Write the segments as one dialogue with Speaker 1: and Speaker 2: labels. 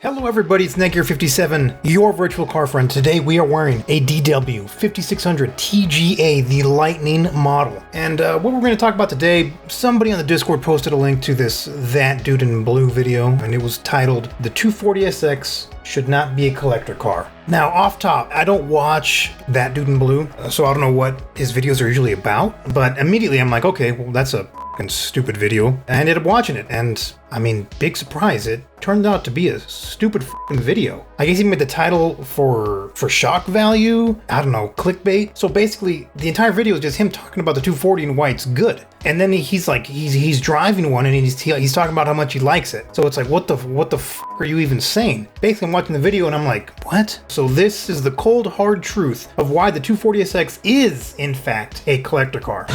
Speaker 1: Hello everybody, it's Netgear57, your virtual car friend. Today we are wearing a DW 5600 TGA, the Lightning model. And what we're going to talk about today, somebody on the Discord posted a link to this That Dude in Blue video, and it was titled, The 240SX Should Not Be a Collector Car. Now, off top, I don't watch That Dude in Blue, so I don't know what his videos are usually about, but immediately I'm like, okay, well that's a fucking stupid video. I ended up watching it, and I mean, big surprise, it turned out to be a stupid fucking video. I guess he made the title for shock value, I don't know, clickbait. So basically, the entire video is just him talking about the 240 and why it's good. And then he's like, he's driving one and he's talking about how much he likes it. So it's like, what the fuck are you even saying? Basically, I'm watching the video and I'm like, what? So this is the cold, hard truth of why the 240SX is, in fact, a collector car.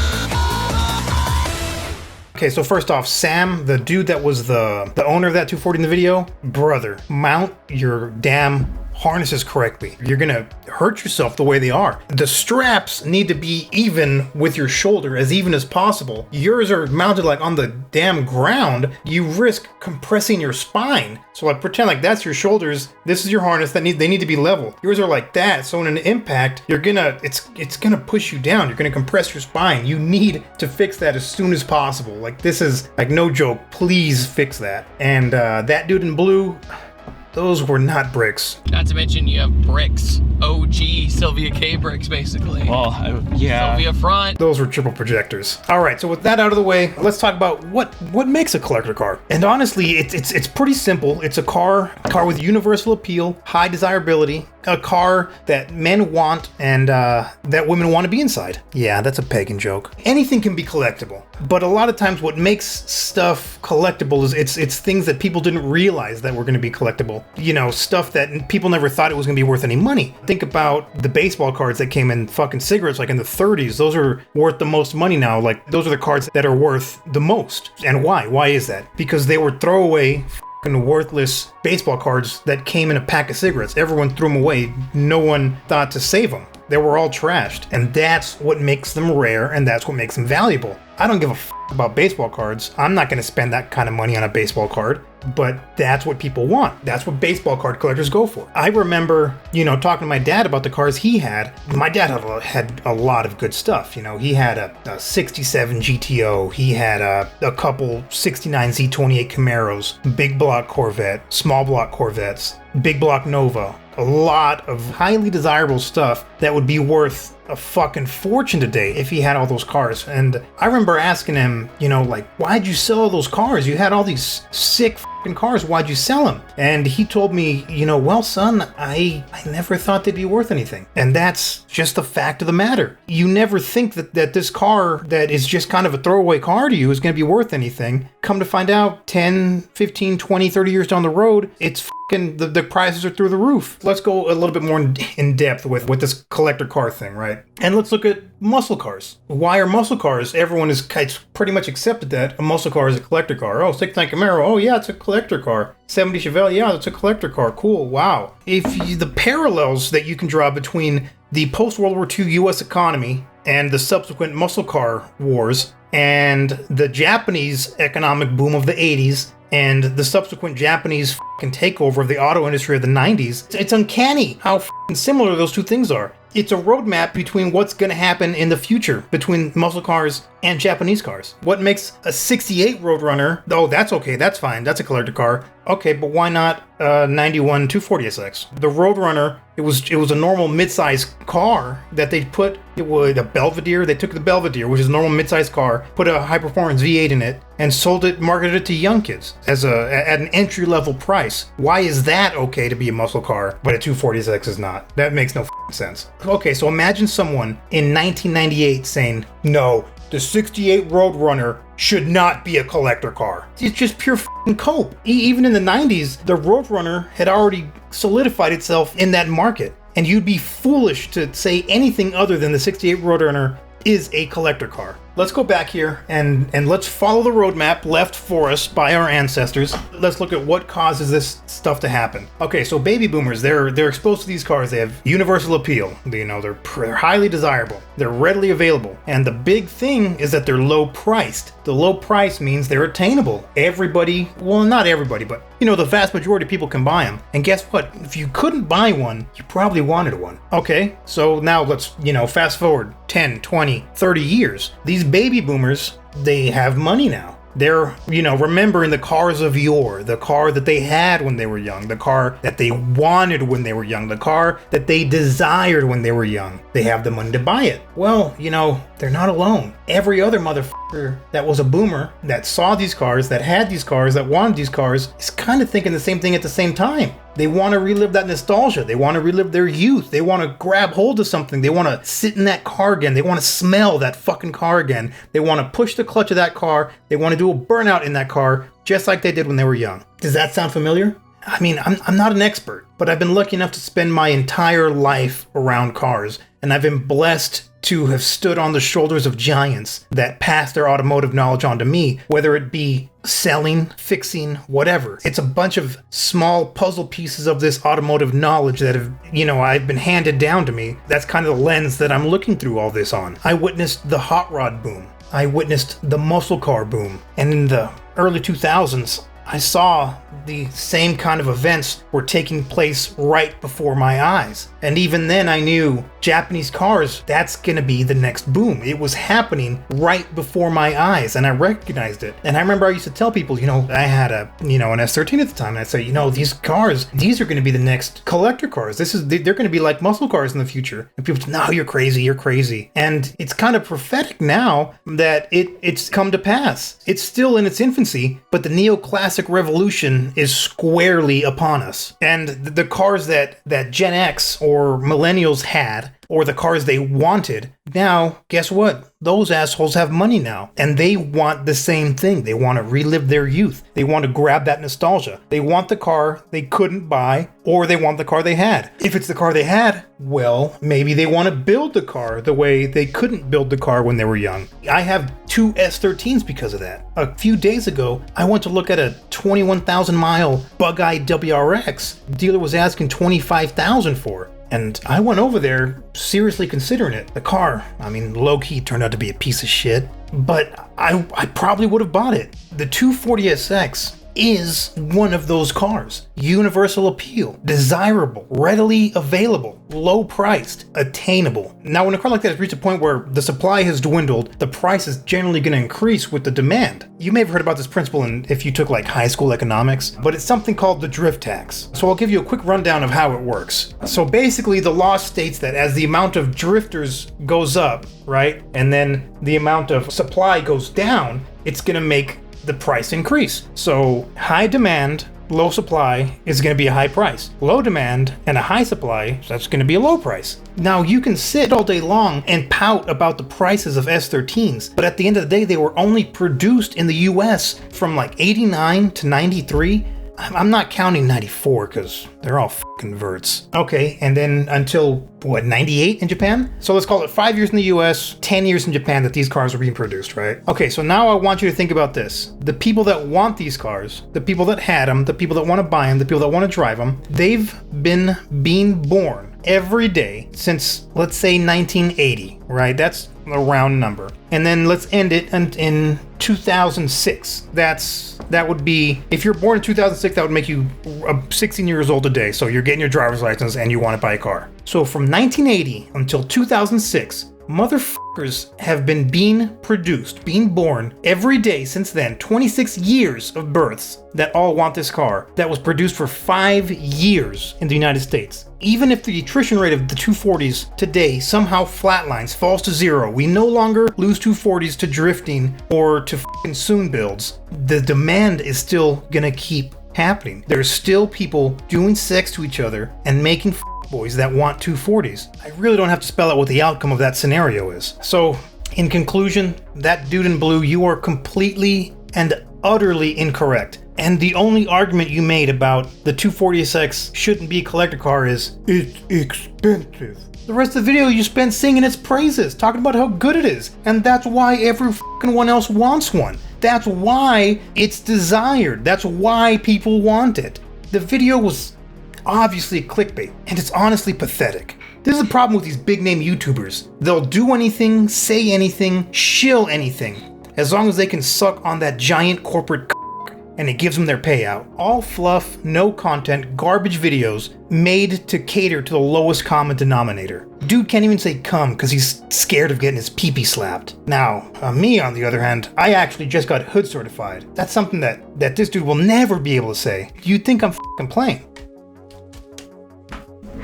Speaker 1: Okay, so first off, Sam, the dude that was the owner of that 240 in the video, brother, mount your damn harnesses correctly. You're gonna hurt yourself the way they are. The straps need to be even with your shoulder, as even as possible. Yours are mounted like on the damn ground. You risk compressing your spine. So like pretend like that's your shoulders. This is your harness. They need to be level. Yours are like that. So in an impact, it's gonna push you down. You're gonna compress your spine. You need to fix that as soon as possible. Like this is like no joke. Please fix that. And That Dude in Blue, those were not bricks.
Speaker 2: Not to mention you have bricks. OG Sylvia K bricks, basically.
Speaker 3: Well, yeah.
Speaker 2: Sylvia front.
Speaker 1: Those were triple projectors. All right, so with that out of the way, let's talk about what makes a collector car. And honestly, it's pretty simple. It's a car with universal appeal, high desirability, a car that men want and that women want to be inside. Yeah, that's a pagan joke. Anything can be collectible, but a lot of times what makes stuff collectible is it's things that people didn't realize that were going to be collectible. You know, stuff that people never thought it was going to be worth any money. Think about the baseball cards that came in fucking cigarettes like in the 30s. Those are worth the most money now. Like those are the cards that are worth the most. And why? Why is that? Because they were throwaway worthless baseball cards that came in a pack of cigarettes. Everyone threw them away. No one thought to save them. They were all trashed. And that's what makes them rare, and that's what makes them valuable. I don't give a about baseball cards. I'm not going to spend that kind of money on a baseball card, but that's what people want. That's what baseball card collectors go for. I remember, talking to my dad about the cars he had. My dad had a lot of good stuff. He had a 67 GTO. He had a couple 69 Z28 Camaros, big block Corvette, small block Corvettes, big block Nova. A lot of highly desirable stuff that would be worth a fucking fortune today if he had all those cars. And I remember asking him, why'd you sell all those cars? You had all these sick fucking cars. Why'd you sell them? And he told me, well, son, I never thought they'd be worth anything. And that's just the fact of the matter. You never think that this car that is just kind of a throwaway car to you is going to be worth anything. Come to find out 10, 15, 20, 30 years down the road, it's the prices are through the roof. Let's go a little bit more in depth with this collector car thing, right? And let's look at muscle cars. Why are muscle cars? Everyone is pretty much accepted that a muscle car is a collector car. Oh, 69 Camaro. Oh yeah, it's a collector car. 70 Chevelle. Yeah, it's a collector car. Cool. Wow. The parallels that you can draw between the post-World War II U.S. economy and the subsequent muscle car wars and the Japanese economic boom of the 80s and the subsequent Japanese takeover of the auto industry of the 90s, it's uncanny how similar those two things are. It's a roadmap between what's going to happen in the future between muscle cars and Japanese cars. What makes a 68 Roadrunner, oh, that's okay, that's fine, that's a collector car. Okay, but why not 91 240SX? The Roadrunner, it was a normal mid-size car that they put, it was a Belvedere, they took the Belvedere, which is a normal mid-size car, put a high-performance V8 in it, and marketed it to young kids at an entry-level price. Why is that okay to be a muscle car, but a 240SX is not? That makes no sense. Okay, so imagine someone in 1998 saying, no, the 68 Roadrunner should not be a collector car. It's just pure cope. Even in the 90s, the Roadrunner had already solidified itself in that market. And you'd be foolish to say anything other than the 68 Roadrunner is a collector car. let's go back here and let's follow the roadmap left for us by our ancestors. Let's look at what causes this stuff to happen. Okay, so baby boomers, they're exposed to these cars. They have universal appeal. You know, they're highly desirable. They're readily available. And the big thing is that they're low priced. The low price means they're attainable. Everybody, well, not everybody, but you know, the vast majority of people can buy them. And guess what? If you couldn't buy one, you probably wanted one. Okay, so now let's, you know, fast forward 10, 20, 30 years. These baby boomers, they have money now. They're, you know, remembering the cars of yore, the car that they had when they were young, the car that they wanted when they were young, the car that they desired when they were young. They have the money to buy it. Well, you know, they're not alone. Every other motherfucker that was a boomer, that saw these cars, that had these cars, that wanted these cars, is kind of thinking the same thing at the same time. They want to relive that nostalgia. They want to relive their youth. They want to grab hold of something. They want to sit in that car again. They want to smell that fucking car again. They want to push the clutch of that car. They want to do a burnout in that car, just like they did when they were young. Does that sound familiar? I mean, I'm not an expert, but I've been lucky enough to spend my entire life around cars, and I've been blessed to have stood on the shoulders of giants that passed their automotive knowledge on to me, whether it be selling, fixing, whatever. It's a bunch of small puzzle pieces of this automotive knowledge that have, you know, I've been handed down to me. That's kind of the lens that I'm looking through all this on. I witnessed the hot rod boom. I witnessed the muscle car boom. And in the early 2000s, I saw the same kind of events were taking place right before my eyes. And even then I knew Japanese cars, that's gonna be the next boom. It was happening right before my eyes and I recognized it. And I remember I used to tell people, you know, I had an S13 at the time, and I'd say, you know, these cars, these are gonna be the next collector cars. They're gonna be like muscle cars in the future. And people say, no, you're crazy. And it's kind of prophetic now that it's come to pass. It's still in its infancy, but the neoclassic revolution is squarely upon us. And the cars that Gen X or millennials had, or the cars they wanted, now, guess what? Those assholes have money now, and they want the same thing. They want to relive their youth. They want to grab that nostalgia. They want the car they couldn't buy, or they want the car they had. If it's the car they had, well, maybe they want to build the car the way they couldn't build the car when they were young. I have 2 S13s because of that. A few days ago, I went to look at a 21,000 mile bug-eyed WRX. The dealer was asking $25,000 for. And I went over there seriously considering it. The car, I mean, low-key turned out to be a piece of shit, but I probably would have bought it. The 240SX is one of those cars. Universal appeal, desirable, readily available, low priced, attainable. Now when a car like that has reached a point where the supply has dwindled, the price is generally going to increase with the demand. You may have heard about this principle if you took like high school economics, but it's something called the drift tax. So I'll give you a quick rundown of how it works. So basically the law states that as the amount of drifters goes up, right, and then the amount of supply goes down, it's going to make the price increase. So high demand, low supply is going to be a high price. Low demand and a high supply, that's going to be a low price. Now you can sit all day long and pout about the prices of S13s, but at the end of the day, they were only produced in the US from like 89 to 93. I'm not counting 94 because they're all fucking verts. Okay, and then until, 98 in Japan? So let's call it 5 years in the US, 10 years in Japan that these cars are being produced, right? Okay, so now I want you to think about this. The people that want these cars, the people that had them, the people that want to buy them, the people that want to drive them, they've been being born every day since, let's say, 1980, right? That's a round number. And then let's end it in 2006. That would be, if you're born in 2006, that would make you 16 years old today. So you're getting your driver's license and you want to buy a car. So from 1980 until 2006, motherfuckers have been being born every day since then. 26 years of births that all want this car that was produced for 5 years in the United States. Even if the attrition rate of the 240s today somehow flatlines, falls to zero, we no longer lose 240s to drifting or to fucking soon builds, the demand is still gonna keep happening. There's still people doing sex to each other and making boys that want 240s. I really don't have to spell out what the outcome of that scenario is. So, in conclusion, that dude in blue, you are completely and utterly incorrect. And the only argument you made about the 240SX shouldn't be a collector car is, it's expensive. The rest of the video you spent singing its praises, talking about how good it is. And that's why every fucking one else wants one. That's why it's desired. That's why people want it. The video was obviously clickbait, and it's honestly pathetic. This is the problem with these big name YouTubers. They'll do anything, say anything, shill anything, as long as they can suck on that giant corporate and it gives them their payout. All fluff, no content, garbage videos made to cater to the lowest common denominator. Dude can't even say come because he's scared of getting his pee-pee slapped. Now, me on the other hand, I actually just got hood certified. That's something that this dude will never be able to say. You'd think I'm f***ing playing.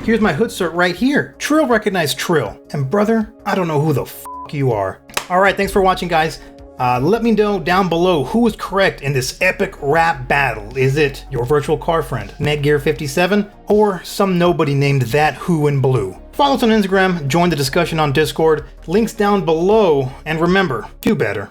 Speaker 1: Here's my hood cert right here. Trill recognized Trill. And brother, I don't know who the f*** you are. Alright, thanks for watching, guys. Let me know down below who was correct in this epic rap battle. Is it your virtual car friend, Netgear57, or some nobody named ThatDudeinBlue? Follow us on Instagram, join the discussion on Discord, links down below, and remember, do better.